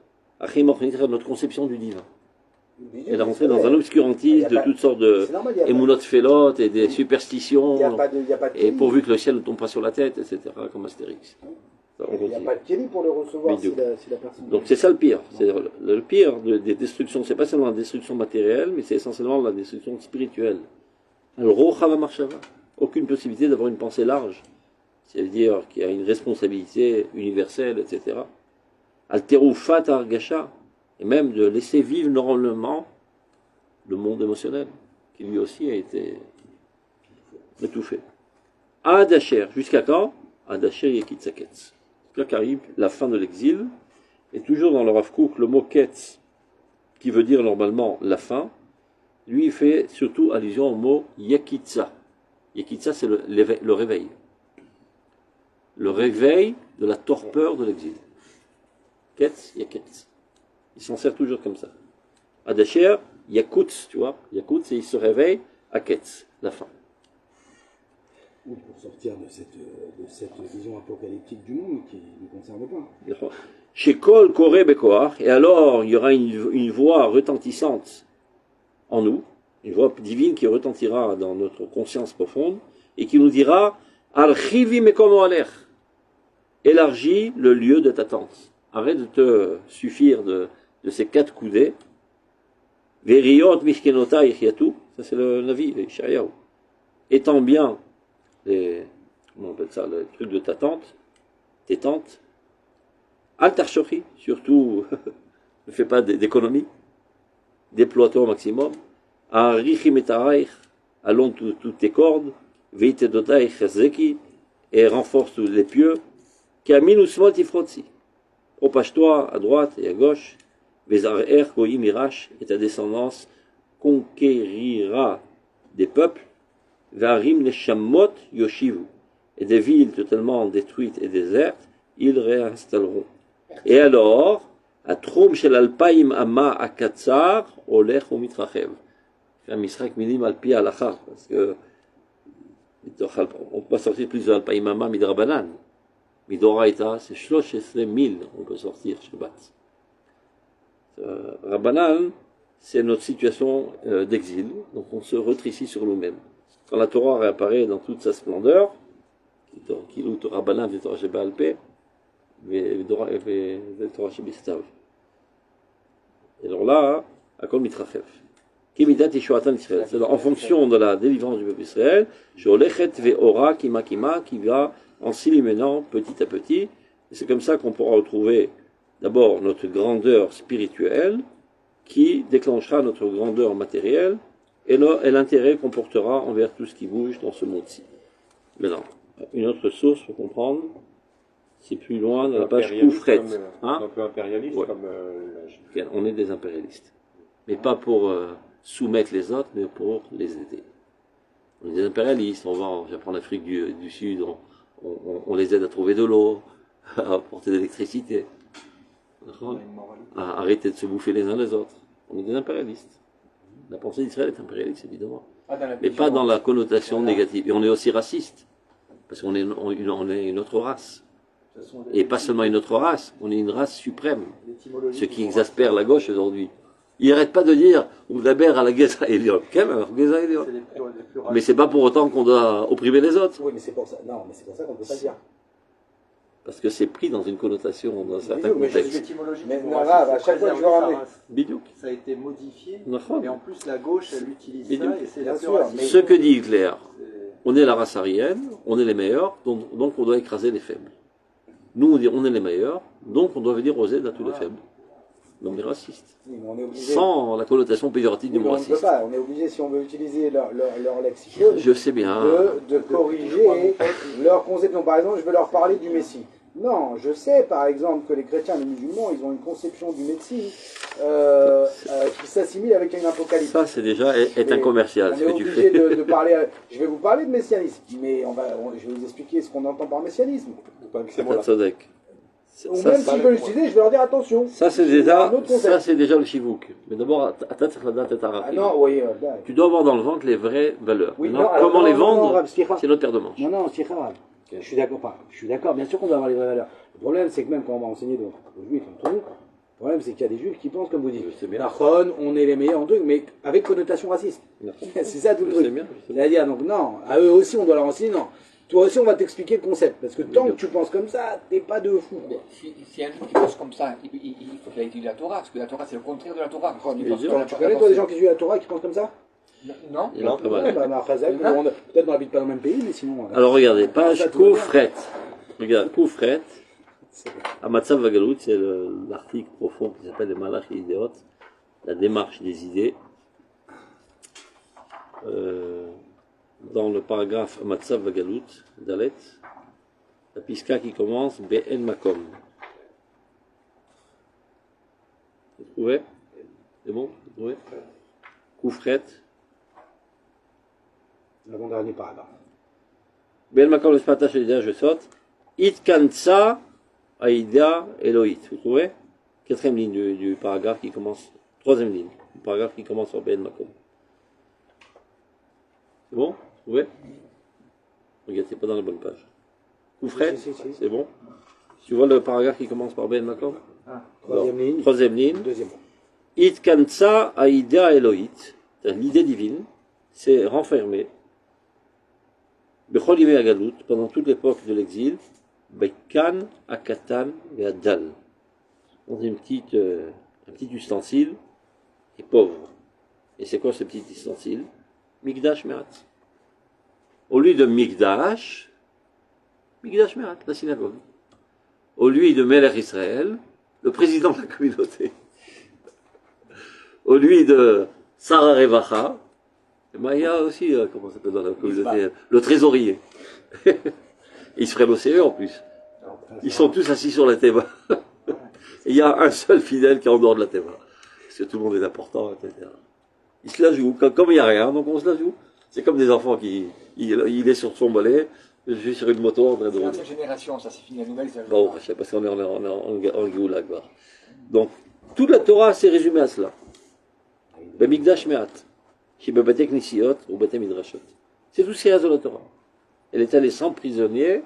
notre conception du divin. Elle est rentrée dans un obscurantisme de toutes sortes de émounotes félotes et des superstitions, et pourvu que le ciel ne tombe pas sur la tête, etc., comme Astérix. Il n'y a pas de kéli pour le recevoir si la personne... Donc c'est ça le pire. Le pire des destructions, c'est pas seulement la destruction matérielle, mais c'est essentiellement la destruction spirituelle. Aucune possibilité d'avoir une pensée large. C'est-à-dire qu'il y a une responsabilité universelle, etc. Alterufat argasha, et même de laisser vivre normalement le monde émotionnel, qui lui aussi a été étouffé. Adacher, jusqu'à quand? Adacher yekitzaketz. Jusqu'à qu'arrive la fin de l'exil, et toujours dans le Rav Kook, le mot ketz, qui veut dire normalement la fin, lui il fait surtout allusion au mot yakitza. Yakitza, c'est le réveil. Le réveil de la torpeur de l'exil. Ketz, yaketz. Il s'en sert toujours comme ça. Adacher, yakutz, tu vois. Yakutz, c'est il se réveille à ketz, la fin. Ou pour sortir de cette vision apocalyptique du monde qui ne nous concerne pas. Chez Kol Koré Bekoar, et alors il y aura une voix retentissante en nous, une voix divine qui retentira dans notre conscience profonde, et qui nous dira Al-Chivi Mekomo Aler, élargis le lieu de ta tente. Arrête de te suffire de ces 4 coudées. Veriot Mishkenota Ichiatu, ça c'est le Navi, le Ishayahu. Étends bien comment on appelle ça, le truc de ta tente, tes tentes. Al-Tarshochi, surtout, ne fais pas d'économie. Déploie-toi au maximum. Arichim et Araich, allonge toutes tes cordes. Veite Dotaich Chazeki, et renforce tous les pieux. Kamin Usmol Tifrotsi. Propage-toi à droite et à gauche. Vezarer Koim Irash, et ta descendance conquérira des peuples. Varim Neshamot Yoshivu, et des villes totalement détruites et désertes, ils réinstalleront. Et alors, à Troum Shel Alpaim Ama Akatsar, Olech ou Mitrachev. Un misrak minim alpi alachar, parce que on peut pas sortir plus de Alpaim Ama midrabanan. Midoraita, c'est 13,000 on peut sortir Shabbat. Rabbanan, c'est notre situation d'exil, donc on se rétrécit sur nous-mêmes. Quand la Torah réapparaît dans toute sa splendeur, qui loue Torah Banan, Torah Sheba Alpé, Torah Shebistav. Et alors là, Akol Mitrachef. Kimidat Yeshuatan Israël. C'est en fonction de la délivrance du peuple Israël, Jolechet Ve'ora Kima Kima, qui va en s'illuminant petit à petit. Et c'est comme ça qu'on pourra retrouver d'abord notre grandeur spirituelle, qui déclenchera notre grandeur matérielle, et l'intérêt qu'on portera envers tout ce qui bouge dans ce monde-ci. Maintenant, une autre source pour comprendre, c'est plus loin dans la page Koufret. Un peu impérialiste ouais. Comme On est des impérialistes. Mais pas pour soumettre les autres, mais pour les aider. On est des impérialistes, j'apprends l'Afrique du Sud, on les aide à trouver de l'eau, à apporter de l'électricité, à arrêter de se bouffer les uns les autres. On est des impérialistes. La pensée d'Israël est impérialiste, évidemment. Pas dans la Mais pas vision. dans la connotation Voilà. négative. Et on est aussi raciste. Parce qu'on est, on est une autre race. De toute façon, Et pas seulement une autre race, on est une race suprême. l'étymologie Ce du qui mot exaspère la gauche aujourd'hui. Il n'arrête pas de dire, on d'abord à la Geza Elion. Quel Geza Elion. c'est les plus Mais c'est pas pour autant qu'on doit opprimer les autres. Oui, mais c'est pour ça. Non, mais c'est pour ça qu'on ne peut pas le dire. Parce que c'est pris dans une connotation, dans certains Oui, mais je- contextes. l'étymologie Mais du mot non, raciste, là, c'est à chaque fois, je préserver veux sa ramener. race. Bidouk. Ça a été modifié. D'accord. Et en plus, la gauche, elle utilise Bidou. ça et c'est la Bien plus sûr, raciste. Ce que dit Hitler, C'est- on est la race aryenne, on est les meilleurs, donc on doit écraser les faibles. Nous, on dit on est les meilleurs, donc on doit venir aux aides à tous les faibles. Donc on est raciste. Oui, mais on est obligé. Sans la connotation péjorative Oui, du mais mot on ne peut raciste. pas. On est obligé, si on veut utiliser leur lexicon, Je sais bien. de corriger leur conception. Par exemple, je vais leur parler du Messie. Non, je sais par exemple que les chrétiens et les musulmans, ils ont une conception du Messie qui s'assimile avec une apocalypse. Ça, c'est déjà est un Mais commercial, on ce est que tu obligé fais. de parler. Je vais vous parler de messianisme, mais je vais vous expliquer ce qu'on entend par messianisme. Tzodek. Ou Ça, même ça, s'ils veulent l'utiliser, je vais leur dire attention. ça, c'est Un déjà, autre concept. ça, c'est déjà le chivouk. Mais d'abord, Ah non, oui. tu dois avoir dans le ventre les vraies valeurs. Oui, Maintenant, non, alors, comment non, les non, vendre, non, Slicha. c'est notre paire de manches. Non, non, c'est grave. Je suis d'accord. Enfin, je suis d'accord. Bien sûr qu'on doit avoir les vraies valeurs. Le problème, c'est que même quand on va enseigner aux juifs entre nous, le problème, c'est qu'il y a des juifs qui pensent comme vous dites. Je sais bien. Nachon, on est les meilleurs en truc, mais avec connotation raciste. C'est ça tout le Je sais truc. bien, je sais bien. C'est-à-dire, donc non, à eux aussi, on doit leur enseigner, non. Toi aussi, on va t'expliquer le concept. Parce que tant que tu penses comme ça, t'es pas de fou. Mais si un juif qui pense comme ça, il faut qu'il ait étudié la Torah, parce que la Torah c'est le contraire de la Torah. Il pense sûr. que la Tu connais, toi, des gens qui étudient la Torah et qui pensent comme ça? Non. Il y en a pas Ouais, mal. bah, peut-être on n'habite pas dans le même pays, mais sinon. Alors regardez, page Ça, tout va bien. Koufret. Regarde, Koufret. Amatzav Vagalut, c'est l'article profond qui s'appelle les Malach et Idéot, la démarche des idées. Dans le paragraphe Amatzav Vagalut, Dalet, la piska qui commence Be'en Makom. Vous trouvez? C'est bon? Vous trouvez? Koufret. L'avant-dernier paragraphe. Be'en Makom le spata shel je saute. Itkansa Aïda Eloït. Vous trouvez? Quatrième ligne du paragraphe qui commence. Troisième ligne. Du paragraphe qui commence sur Ben Makom. C'est bon? Vous trouvez? Regarde, c'est pas dans la bonne page. Koufret, Si. c'est bon? Tu vois le paragraphe qui commence par Ben Makom? Troisième ligne. Troisième ligne. Deuxième. Itkansa Aïda Eloït. L'idée divine s'est renfermée. Bechol Yimei Hagalut, pendant toute l'époque de l'exil. Bekan, Akatan et Adal. Dans un petit ustensile et pauvre. Et c'est quoi ce petit ustensile? Mikdash Merat. Au lieu de Mikdash Merat, la synagogue. Au lieu de Melech Israël, le président de la communauté. Au lieu de Sarah Revacha, il y a aussi, comment ça s'appelle dans la communauté, le trésorier. Il se ferait l'OCE en plus. Ils sont tous assis sur la Théba. Il y a un seul fidèle qui est en dehors de la Théba. Parce que tout le monde est important, etc. Il se la joue. Comme il n'y a rien, donc on se la joue. C'est comme des enfants il est sur son balai, je suis sur une moto en train de C'est rouler. l'ancienne génération, ça c'est fini, la nouvelle, ça. Bon, je sais pas si on est en Géoula, quoi. Donc, toute la Torah s'est résumée à cela. Bemikdash Me'at. Chez Bebatek Nisiot ou Bate Midrashot. C'est tout ce qu'il y a dans la Torah. Elle est allée sans prisonnier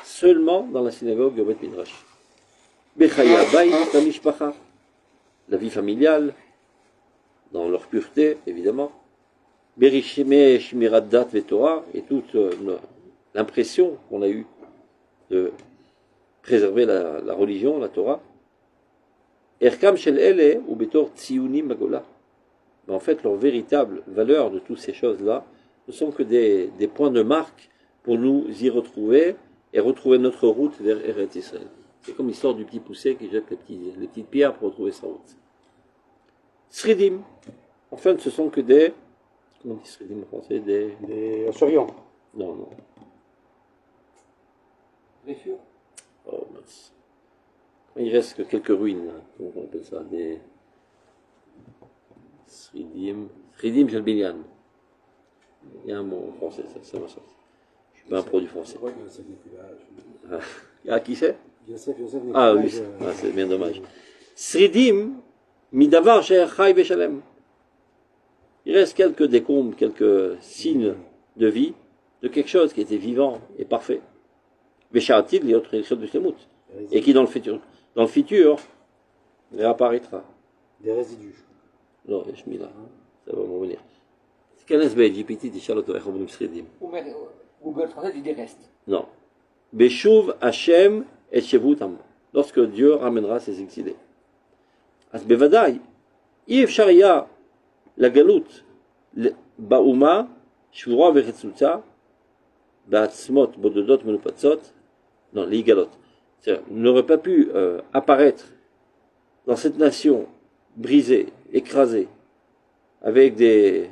seulement dans la synagogue de Bet Midrash. Bechaya Bayit Kamishpacha. La vie familiale, dans leur pureté, évidemment. Berishime Shmirat Dat Vetorah, et toute l'impression qu'on a eue de préserver la religion, la Torah. Erkam Shel Ele ou Betor Tsiunim Magola. Mais en fait, leur véritable valeur de toutes ces choses-là ne sont que des points de marque pour nous y retrouver et retrouver notre route vers Eretz Israël. C'est comme l'histoire du petit poussé qui jette les petites pierres pour retrouver sa route. Sridim. En fait, ce sont que des... Comment on dit Sridim en français? Des survivants. Non. Greffure. Oh mince. Il reste que quelques ruines. Comment on appelle ça? Des... Sridim. Sridim Shel Binyan. Il y a un mot en français, ça va sortir. Je suis pas un produit français. Ouais, Yosef n'est plus là. Ah, qui c'est? Yosef n'est plus Ah là. oui, c'est bien dommage. Sridim, midavar she'er chai veshalem. Il reste quelques décombres, quelques signes de vie, de quelque chose qui était vivant et parfait. Veshatil, les autres choses de Shlemut. Et qui dans le futur, réapparaîtra. Des résidus. Non, je mets là, ça va me revenir. כנס ב-GPT, תשאל אותו איך אומרים שרידים. Google français dit des restes. Non. Beshuv Hashem et Shevutam. Lorsque Dieu ramènera ses exilés. אז בוודאי, אי אפשר היה לגלות באומה שבורה וחצוצה בעצמות בודדות מנופצות, non, להיגלות. N'aurait pas pu apparaître dans cette nation brisée, écrasée, avec des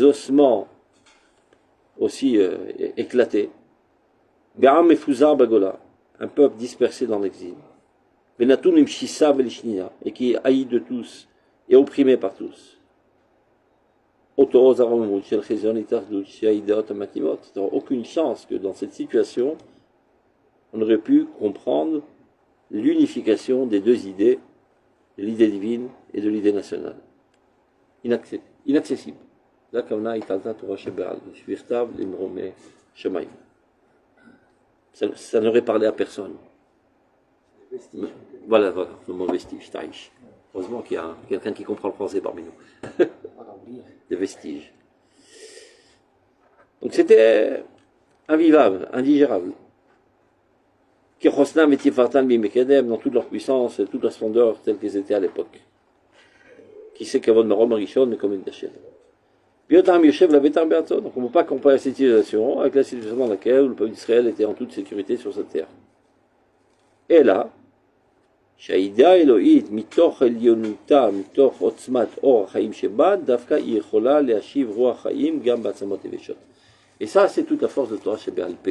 ossements aussi éclatés. Be'am Mefuzar Bagola, un peuple dispersé dans l'exil. Benatoun Imshissa Belishnia, et qui est haï de tous et opprimé par tous. Aucune chance que dans cette situation, on aurait pu comprendre l'unification des deux idées, de l'idée divine et de l'idée nationale. Inaccessible. Là, comme là, ça n'aurait parlé à personne. Voilà, le mot vestige, taïch. Heureusement qu'il y a quelqu'un qui comprend le français parmi nous. Des vestiges. Donc c'était invivable, indigérable. Kirchosnam et Tifartan Bimekedem, dans toute leur puissance et toute leur splendeur, telles qu'elles étaient à l'époque. Qui sait qu'avant de Rome Rishon, mais comme une Dachel. Biotam Yoshev la Betar Beato. Donc on ne peut pas comparer cette situation avec la situation dans laquelle le peuple d'Israël était en toute sécurité sur sa terre. Et là, שהידיעה האלוהית מתוך עליונותה, מתוך עוצמת אור החיים שבה, דווקא היא יכולה להשיב רוח חיים גם בעצמות יבשות. Et ça, c'est toute la force de Torah שבעל פה.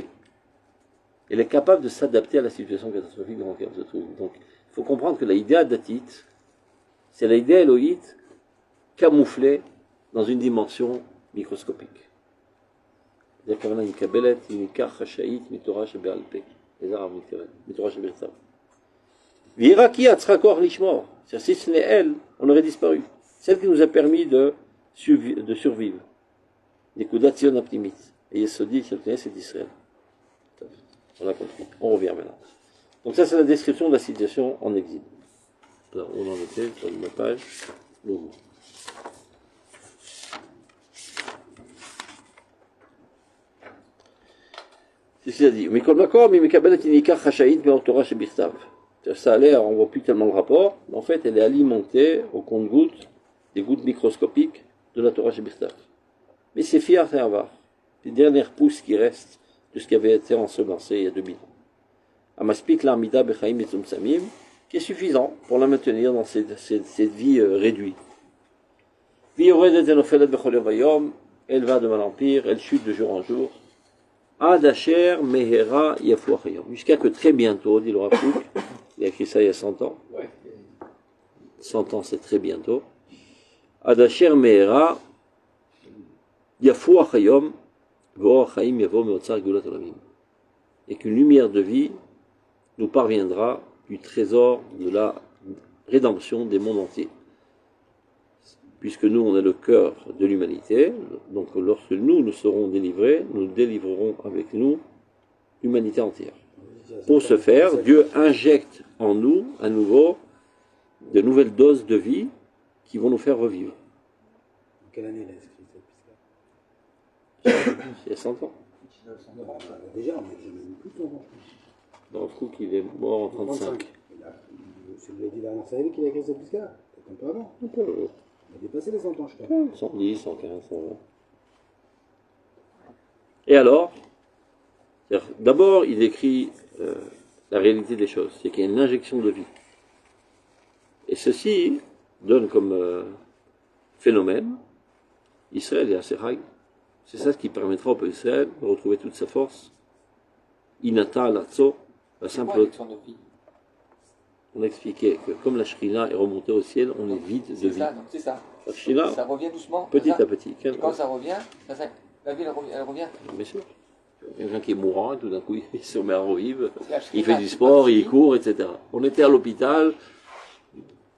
Elle est capable de s'adapter à la situation catastrophique dans laquelle on se trouve. Donc, il faut comprendre que l'idée datite, c'est l'idée éloïte camouflée dans une dimension microscopique. C'est-à-dire qu'on a une kabelet, une ikar chashaït, mitorah שבעל פה. Les arabes, mitorah שבעל פה. Viraki Atzrakor Lishmor. Si ce n'est elle, on aurait disparu. Celle qui nous a permis de survivre. Nekudatzion Aptimit. Et Yesodi, c'est d'Israël. On a compris. On revient maintenant. Donc ça, c'est la description de la situation en exil. Alors, on en était sur une page. C'est ce qu'il a dit. Mais comme d'accord, mais Mekabel est une ikar chashaït, mais Torah shebichtav. Ça a l'air, on ne voit plus tellement le rapport, mais en fait, elle est alimentée au compte-gouttes, des gouttes microscopiques de la Torah Shebichtav. Mais c'est fier à avoir les dernières pousses qui restent de ce qui avait été ensemencé il y a 2000 ans. Amaspik l'Amida Bechaim Etzum Samim, qui est suffisant pour la maintenir dans cette vie réduite. Elle va de mal en pire, elle chute de jour en jour. Adasher Mehera Yafuachayom. Jusqu'à que très bientôt, dit le Rafouk, il a écrit ça il y a 100 ans. 100 ans, c'est très bientôt. Adasher Mehera Yafuachayom Voachayim Yavo Meotzar Gulat Olamim. Et qu'une lumière de vie nous parviendra du trésor de la rédemption des mondes entiers. Puisque nous, on est le cœur de l'humanité, donc lorsque nous serons délivrés, nous délivrerons avec nous l'humanité entière. Pour ce faire, Dieu injecte en nous, à nouveau, de nouvelles doses de vie qui vont nous faire revivre. Quelle année il a écrit cette Il y a 100 ans. Déjà, on est plus tôt. Dans le coup qu'il est mort en 35. Celui qui a dit là, c'est lui qui a écrit cette pisca. Un peu avant. Un peu. Il a dépassé les 100 ans, je crois. 110, 115, 120. Et alors, d'abord, il décrit la réalité des choses, c'est qu'il y a une injection de vie. Et ceci donne comme phénomène Israël et Aseraï. C'est ça qui permettra au peuple d'Israël de retrouver toute sa force. Inata Latso, la simple. On a expliqué que comme la Shrina est remontée au ciel, on est vide de vie. C'est ça. La Shrina, ça revient doucement. petit à petit. Quand ça revient, la vie elle revient. Bien sûr. Quelqu'un qui est mourant, et tout d'un coup il se met à revivre, il fait du sport, il court, etc. On était à l'hôpital,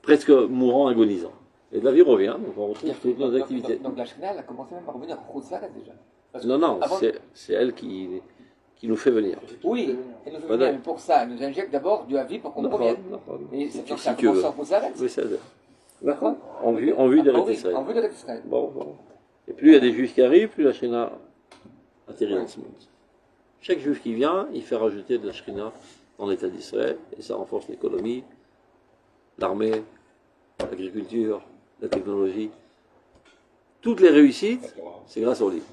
presque mourant, agonisant. Et de la vie revient, donc on retrouve toutes nos activités. Donc la Shekhinah, elle a commencé même à revenir au Khoutzlaret déjà. Parce que Non, non, avant- c'est elle qui nous fait venir. Oui, elle nous fait Voilà. venir, mais pour ça, elle nous injecte d'abord du Havi pour qu'on revienne. Et Si donc tu- ça si tu commence veux. en Khoutzlaret. Oui, c'est elle. D'accord. En vue des Ah, oui, Israël. en vue de l'Israël. Bon, bon. Et plus il y a des juifs qui arrivent, plus la Shrina atterrit dans ce monde. Chaque juif qui vient, il fait rajouter de la Shrina dans l'État d'Israël, et ça renforce l'économie, l'armée, l'agriculture, la technologie. Toutes les réussites, c'est grâce aux livres.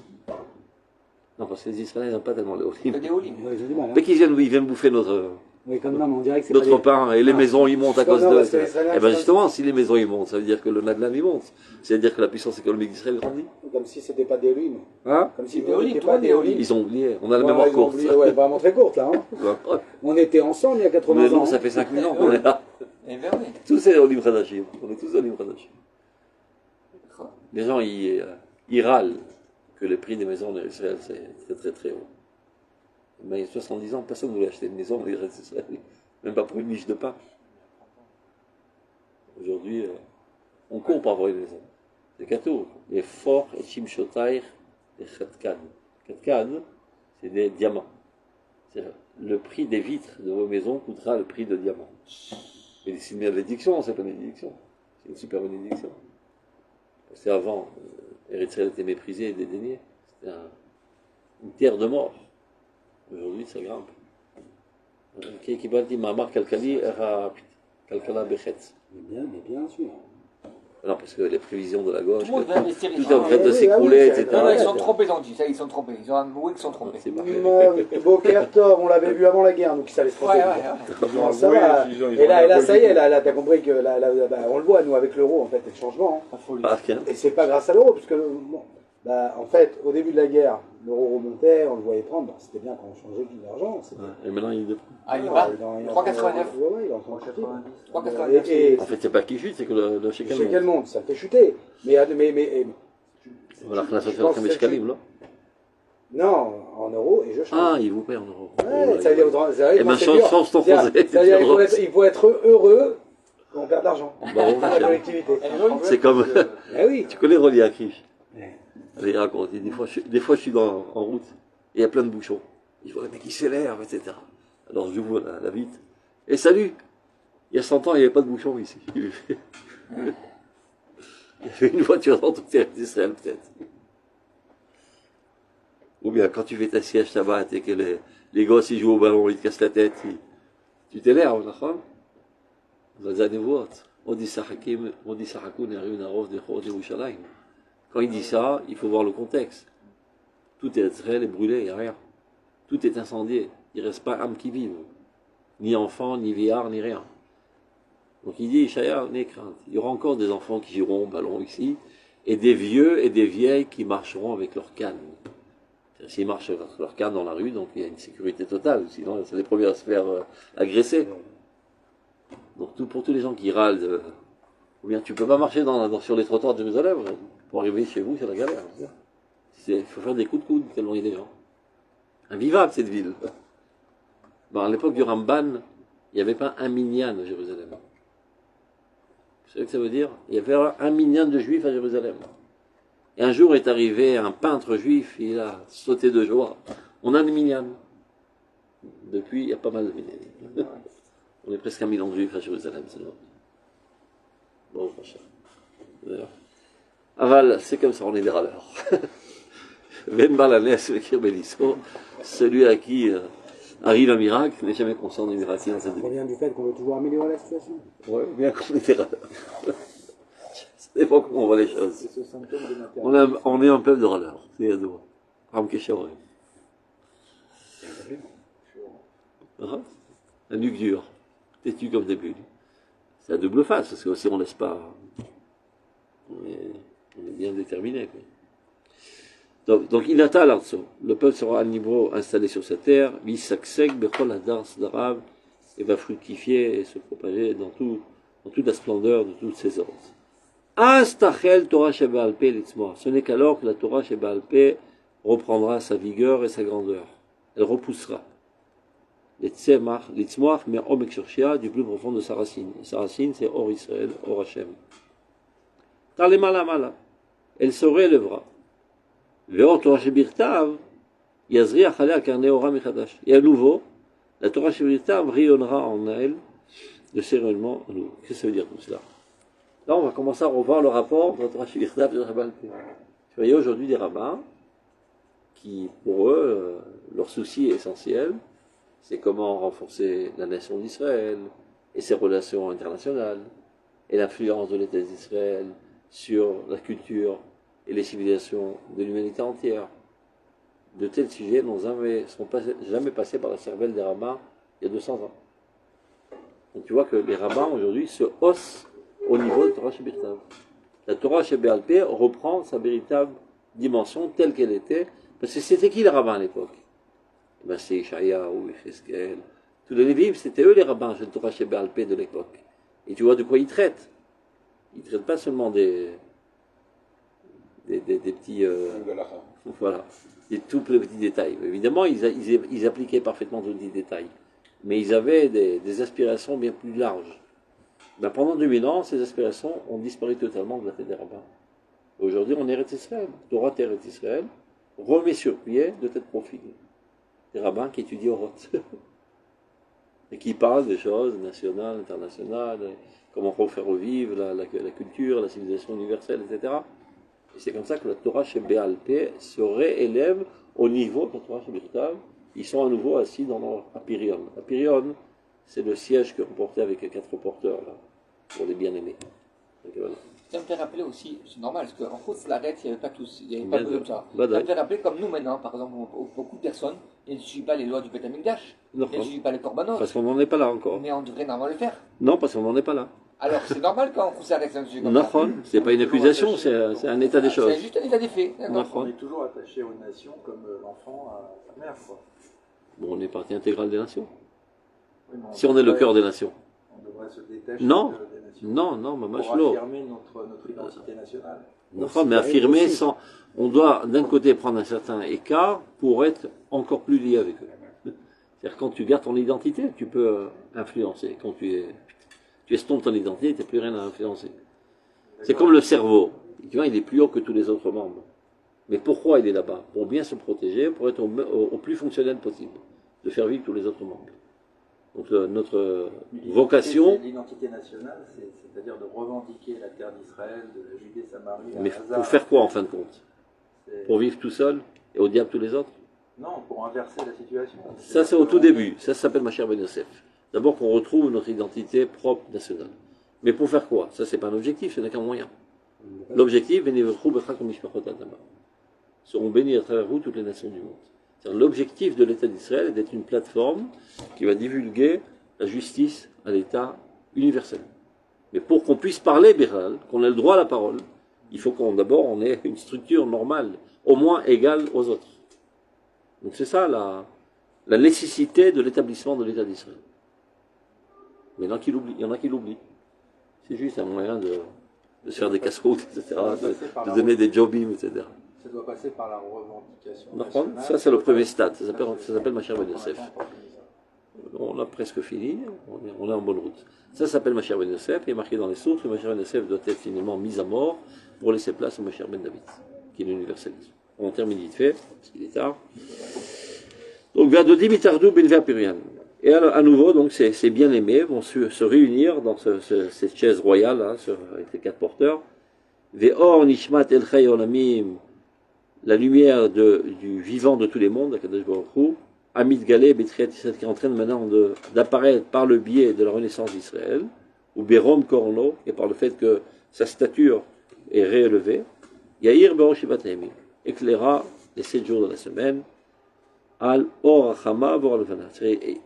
Non, parce que les Israéliens n'aiment pas tellement les Il y a olives. des olives. Ouais, ils ont du mal. Hein. Dès qu'ils viennent bouffer notre Oui, comme non, mais on dirait que c'est pas notre des- pain, et les maisons ils montent à Non, cause non, de. parce que les Israéliens, Eh bien c'est pas- justement, si les maisons ils montent, ça veut dire que le Naglan il monte. C'est-à-dire que la puissance économique d'Israël grandit. Comme si c'était pas des ruines. Hein? Comme si Des on olives, n'était tout pas le monde des est olives. Ils ont oublié, on a la Ouais, mémoire ils ont courte. oublié, ouais, vraiment très courte là. Hein. Ouais. On était ensemble il y a 80 Mais ans. non, ça hein. fait 5000 ans qu'on est là. Eh bien oui. Tous c'est Olim Khadashim. On est tous Olim Khadashim. Les gens, ils râlent que le prix des maisons en Israël, c'est très très très haut. Mais il y a 70 ans, personne ne voulait acheter une maison en Israël. Même pas pour une miche de pain. Aujourd'hui, on court pour avoir une maison. C'est Katour. Les forts et Shimshotair et Khatkan. Khatkan, c'est des diamants. C'est-à-dire, le prix des vitres de vos maisons coûtera le prix de diamants. Et c'est une bénédiction, c'est pas une bénédiction. C'est une super bénédiction. Parce qu'avant, Eretz-Israël était méprisé et dédaigné. C'était une terre de mort. Aujourd'hui, ça grimpe. קיבלתי מאמר כלכלי, איך הכלכלה בחץ. Mais bien sûr. Non, parce que les prévisions de la gauche, Tout le monde veut investir tout ici. est en train de oui, s'écrouler, ah oui, etc. Non, non, ils Ouais, sont ouais. trompés, ils ont dit. Ça, ils sont trompés. Ils ont avoué qu'ils sont trompés. C'est parfait. Boker on l'avait vu avant la guerre, donc ça allait se Ouais, tromper. ouais, Non, ça va. Et là, ça y est, là, t'as compris que bah, on le voit, nous, avec l'euro, en fait, c'est le changement. Hein. Ah, tiens. Et c'est pas grâce à l'euro, puisque, bon, bah, en fait, au début de la guerre, l'euro remontait, on le voyait prendre, bon, c'était bien quand on changeait de l'argent. Ouais. Et maintenant, il est de... Ah, il est bas. 3,89. Ouais, il est en train de chuter. 3,89. Et En fait, c'est pas qui chute, c'est que le shekel chez quel monte. monde ça fait chuter. Mais Voilà, qu'on a fait je pense comme que les shekalim, là. non, en euros, et je change. Ah, il vous paie en euros. Ouais, ça veut dire, Eh ben, change ton C'est-à-dire, français. c'est-à-dire, il faut être heureux quand on perd de l'argent. Bon, Dans la collectivité. c'est comme... Eh oui. Tu connais Roli Akish? Ouais. Il raconte, il dit, des fois je suis en route, et il y a plein de bouchons. Je vois le mec qui s'énerve, etc. Alors j'ouvre la vitre, et salut! Il y a 100 ans, il n'y avait pas de bouchons ici. Il y avait une voiture dans tout terrain d'Israël, peut-être. Ou bien quand tu fais ta sieste Shabbat et que les gosses ils jouent au ballon, ils te cassent la tête, tu t'énerves, d'accord? Quand il dit ça, il faut voir le contexte. Tout est Israël est brûlé, il n'y a rien. Tout est incendié. Il ne reste pas âme qui vive. Ni enfant, ni vieillard, ni rien. Donc il dit, Ishaïa, n'aie crainte. Il y aura encore des enfants qui joueront au ballon ici, et des vieux et des vieilles qui marcheront avec leur canne. S'ils marchent avec leur canne dans la rue, donc il y a une sécurité totale, sinon c'est les premiers à se faire agresser. Donc pour tous les gens qui râlent, ou bien tu peux pas marcher sur les trottoirs de Jérusalem, pour arriver chez vous, c'est la galère. Il faut faire des coups de coude, tellement il y a des gens. Invivable cette ville. Bon, à l'époque du Ramban, il n'y avait pas un minyan à Jérusalem. Vous savez ce que ça veut dire? Il y avait un minyan de juifs à Jérusalem. Et un jour est arrivé un peintre juif, il a sauté de joie. On a un minyan. Depuis, il y a pas mal de minyan. On est presque 1 million de juifs à Jérusalem, c'est vrai. Bon, machin. D'ailleurs. Aval, c'est comme ça, on est des râleurs. Ben Balanes, celui à qui arrive un miracle n'est jamais conscient du miracle dans cette Ça vie. provient du fait qu'on veut toujours améliorer la situation. Ouais, bien qu'on est des râleurs. Ça dépend comment on voit les choses. C'est ce symptôme de matérialisme. On est un peuple de râleurs, c'est à deux. Ram Keshaoré. Un nuque dur, têtu comme des bulles. C'est à double face, parce que aussi on laisse pas. On est bien déterminé. Donc il atteint l'arceau. Le peuple sera à niveau installé sur sa terre, Visaksek, Bechol Hadar Sdarav, et va fructifier et se propager dans toute la splendeur de toutes ses ordres. Astachel Torah Sheba'al Peh Litzmoach. Ce n'est qu'alors que la Torah Sheba'al Peh reprendra sa vigueur et sa grandeur. Elle repoussera. Litzmoach, mais Omek Shorshia, du plus profond de sa racine. Et sa racine, c'est Or Israël, Or Hashem. Talemala mala. Elle se relèvera. Ve'or Torah shebirtav, yazriach alea karneora mechadash. Et à nouveau, la Torah shebirtav rayonnera en elle de ces rayonnements à nouveau. Qu'est-ce que ça veut dire tout cela? Là, on va commencer à revoir le rapport entre la Torah shebirtav et le rabbin. Vous voyez aujourd'hui des rabbins qui, pour eux, leur souci essentiel, c'est comment renforcer la nation d'Israël et ses relations internationales et l'influence de l'État d'Israël sur la culture et les civilisations de l'humanité entière. De tels sujets n'ont jamais passé par la cervelle des rabbins il y a 200 ans. Donc tu vois que les rabbins aujourd'hui se haussent au niveau de Torah Shebirtav. La Torah Sheba'al Peh reprend sa véritable dimension telle qu'elle était, parce que c'était qui les rabbins à l'époque? Ben c'est Ishaïa ou Yecheskel. Tous les Lévites, c'était eux les rabbins de Torah Sheba'al Peh de l'époque. Et tu vois de quoi ils traitent. Ils ne traitent pas seulement des petits... voilà, des tout petits détails. Évidemment, ils appliquaient parfaitement tous les petits détails. Mais ils avaient des aspirations bien plus larges. Ben, pendant 2000 ans, ces aspirations ont disparu totalement de la tête des rabbins. Aujourd'hui, on est Eretz Israël. Torah Eretz Israël remet sur pied de tête profil. Des rabbins qui étudient Oroth. Et qui parlent des choses nationales, internationales, comment faire revivre la culture, la civilisation universelle, etc. Et c'est comme ça que la Torah Sheba'al Peh se réélève au niveau de la Torah Shebirtav. Ils sont à nouveau assis dans leur apirion. Apirion, c'est le siège que reportait avec les 4 porteurs, là, pour les bien-aimés. Voilà. Ça me fait rappeler aussi, c'est normal, parce qu'en Chutz La'aretz, il n'y avait pas tous, il n'y avait pas de comme ça. Ça me fait rappeler comme nous maintenant, par exemple, beaucoup de personnes, ils ne suivent pas les lois du Beth Amikdash, ils ne suivent pas les korbanot. Parce qu'on n'en est pas là encore. Mais on devrait normalement le faire. Non, parce qu'on n'en est pas là. Alors c'est normal quand Chutz La'aretz un sujet comme ça. Non, c'est pas une accusation, c'est un état des choses. C'est juste un état des faits. On est toujours attaché aux nations comme l'enfant à sa mère, quoi. Bon, on est partie intégrale des nations. Oui, si on est le cœur des nations. On devrait se détacher non. des nations. Non, pour affirmer notre identité nationale. Enfin, mais affirmer sans... On doit d'un côté prendre un certain écart pour être encore plus lié avec eux. C'est-à-dire quand tu gardes ton identité, tu peux influencer. Quand tu estompes ton identité, tu n'as plus rien à influencer. C'est comme le cerveau. Tu vois, il est plus haut que tous les autres membres. Mais pourquoi il est là-bas? Pour bien se protéger, pour être au plus fonctionnel possible, de faire vivre tous les autres membres. Donc notre vocation... L'identité nationale, c'est-à-dire de revendiquer la terre d'Israël, de la Judée-Samarie... Mais pour faire quoi en fin de compte? Pour vivre tout seul et au diable tous les autres? Non, pour inverser la situation. Ça c'est au tout début, ça s'appelle Mashiach ben Yosef. D'abord qu'on retrouve notre identité propre nationale. Mais pour faire quoi? Ça c'est pas un objectif, ce n'est qu'un moyen. L'objectif, seront bénis à travers vous toutes les nations du monde. L'objectif de l'État d'Israël est d'être une plateforme qui va divulguer la justice à l'État universel. Mais pour qu'on puisse parler, Béral, qu'on ait le droit à la parole, il faut d'abord on ait une structure normale, au moins égale aux autres. Donc c'est ça la nécessité de l'établissement de l'État d'Israël. Mais il y en a qui l'oublient. C'est juste un moyen de se faire des casse-croûtes, etc., de donner des jobim, etc. Ça doit passer par la revendication. nationale. Ça, c'est le premier stade. Ça s'appelle Mashiach ben Yosef. On a presque fini. On est en bonne route. Ça s'appelle Mashiach ben Yosef. Il est marqué dans les sources que Mashiach ben Yosef doit être finalement mis à mort pour laisser place au Mashiach ben David, qui est l'universalisme. On termine vite fait, parce qu'il est tard. Donc, Vadodi Mitardou Benver Pirian. Et à nouveau, donc, ces bien-aimés vont se réunir dans cette chaise royale, hein, avec les 4 porteurs. Ve'or Nishmat El Chay Olamim, la lumière du vivant de tous les mondes, Akadosh Baruch Hu, Amit Galé, Betriat Israël, qui est en train maintenant d'apparaître par le biais de la renaissance d'Israël, ou Bérom Korno, et par le fait que sa stature est réélevée, Yair Be'or Shivat Hayamim, éclaira les 7 jours de la semaine, Al Or Hama Vor Levana,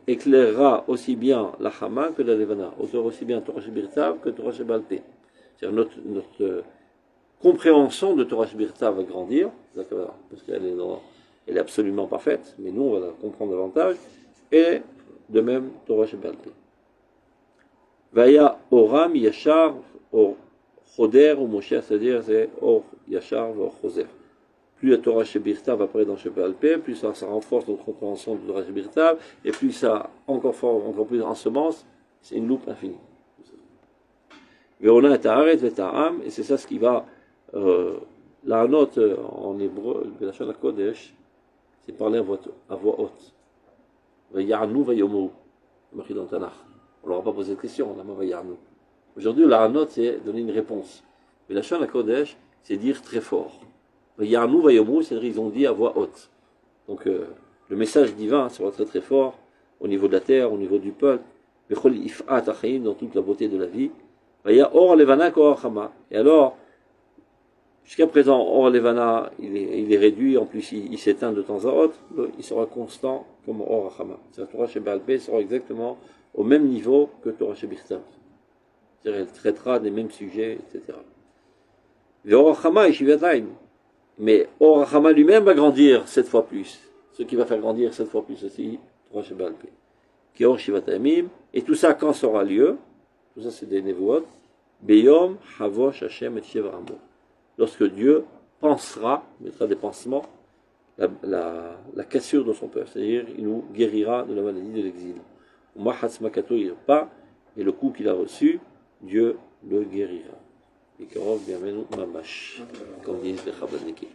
éclairera aussi bien la Hama que la Levana, aussi bien Torah Shebirtav que Torah Sheba'al Peh. C'est-à-dire notre compréhension de Torah Shebirtav va grandir, parce qu'elle est absolument parfaite, mais nous on va la comprendre davantage, et de même Torah Sheba'al Peh. Vaya Oram Yashar Or Choder ou Moshe, c'est-à-dire c'est Or Yashar Or Choser. Plus la Torah Shebirtav apparaît dans Sheba'al Peh, plus ça renforce notre compréhension de Torah Shebirtav, et plus ça encore plus ensemence, c'est une loupe infinie. Ve'ona et haaretz ve'et ha'am, et c'est ça ce qui va, la note en hébreu, Belachon HaKodesh, c'est parler à voix haute. Ve'ya'anu ve'yomu, marqué dans le Tanakh. On leur a pas posé de question, on a ve'ya'anu. Aujourd'hui, la note, c'est donner une réponse. Belachon HaKodesh, c'est dire très fort. Ve'ya'anu ve'yomu, c'est-à-dire ils ont dit à voix haute. Donc, le message divin sera très très fort au niveau de la terre, au niveau du peuple, dans toute la beauté de la vie. Et alors, jusqu'à présent, Or Levana, il est réduit, en plus il s'éteint de temps à autre, il sera constant comme Or Achama. La Torah chez Baal Peh sera exactement au même niveau que Torah chez Birtav. C'est-à-dire, elle traitera des mêmes sujets, etc. Mais Or Achama lui-même va grandir 7 fois plus. Ce qui va faire grandir 7 fois plus aussi, Torah chez Baal Peh. Et tout ça, quand ça aura lieu, tout ça c'est des névoot, Beyom, Havosh, Hashem et Shevaramo. Lorsque Dieu pensera, mettra des pansements, la cassure de son peuple, c'est-à-dire il nous guérira de la maladie de l'exil. Mahatz Makato, il pas, et le coup qu'il a reçu, Dieu le guérira. Et Karov, Bienvenu, Mamash, comme disent les Chabadnikim.